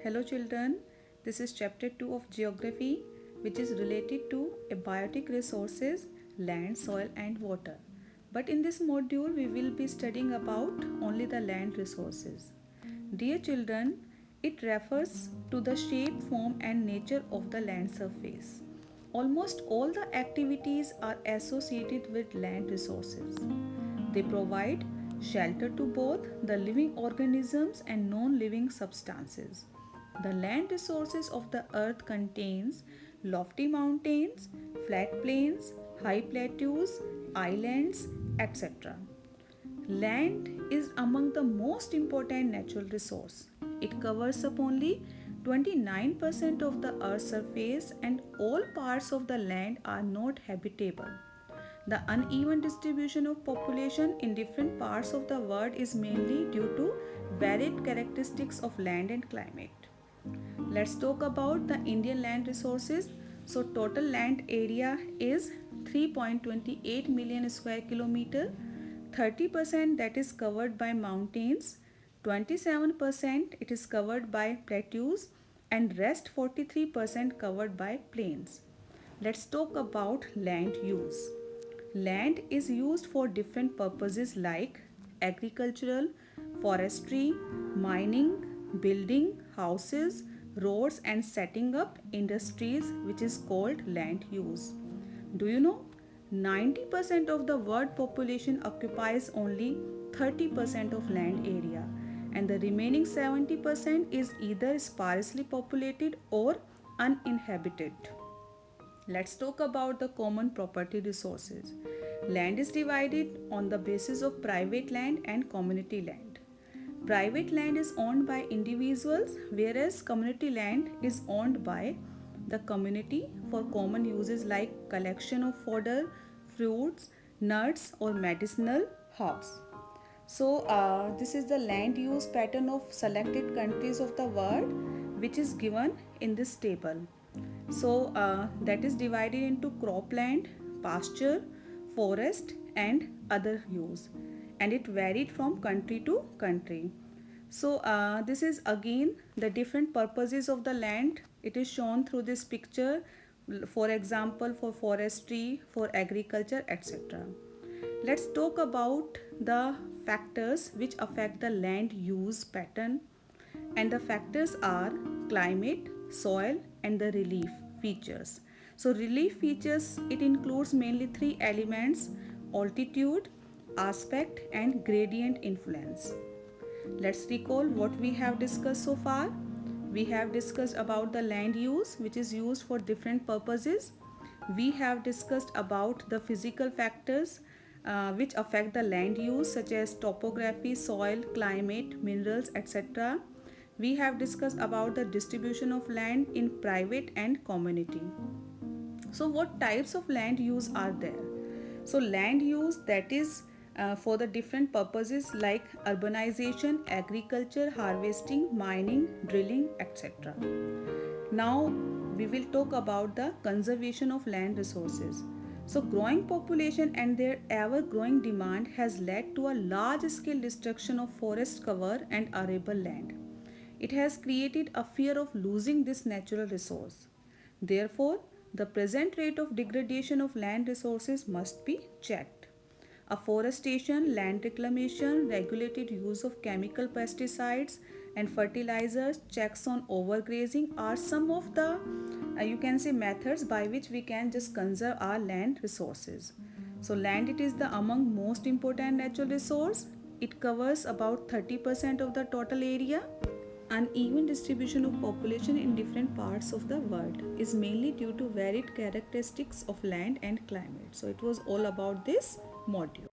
Hello children, this is chapter 2 of geography which is related to abiotic resources, land, soil and water. But in this module we will be studying about only the land resources. Dear children, it refers to the shape, form and nature of the land surface. Almost all the activities are associated with land resources. They provide shelter to both the living organisms and non-living substances. The land resources of the earth contains lofty mountains, flat plains, high plateaus, islands, etc. Land is among the most important natural resource. It covers up only 29% of the earth's surface and all parts of the land are not habitable. The uneven distribution of population in different parts of the world is mainly due to varied characteristics of land and climate. Let's talk about the Indian land resources. So total land area is 3.28 million square kilometer. 30% that is covered by mountains, 27% it is covered by plateaus and rest 43% covered by plains. Let's talk about land use. Land is used for different purposes like agricultural, forestry, mining, building houses, roads and setting up industries, which is called land use. Do you know 90% of the world population occupies only 30% of land area and the remaining 70% is either sparsely populated or uninhabited. Let's talk about the common property resources. Land is divided on the basis of private land and community land. Private land is owned by individuals, whereas community land is owned by the community for common uses like collection of fodder, fruits, nuts, or medicinal herbs. So, this is the land use pattern of selected countries of the world, which is given in this table. So, that is divided into cropland, pasture, forest, and other use, and it varied from country to country. So, this is again the different purposes of the land. It is shown through this picture, for example, for forestry, for agriculture, etc. Let's talk about the factors which affect the land use pattern, and the factors are climate, soil and the relief features. So relief features, it includes mainly three elements: altitude, aspect and gradient influence. Let's recall what we have discussed so far. We have discussed about the land use which is used for different purposes. We have discussed about the physical factors which affect the land use, such as topography, soil, climate, minerals, etc. We have discussed about the distribution of land in private and community. So what types of land use are there? So land use, that is for the different purposes like urbanization, agriculture, harvesting, mining, drilling, etc. Now we will talk about the conservation of land resources. So growing population and their ever growing demand has led to a large scale destruction of forest cover and arable land. It has created a fear of losing this natural resource. Therefore, the present rate of degradation of land resources must be checked. Afforestation, land reclamation, regulated use of chemical pesticides and fertilizers, checks on overgrazing are some of the you can say methods by which we can just conserve our land resources. So land, it is the among most important natural resource. It covers about 30% of the total area. Uneven distribution of population in different parts of the world is mainly due to varied characteristics of land and climate. So it was all about this module.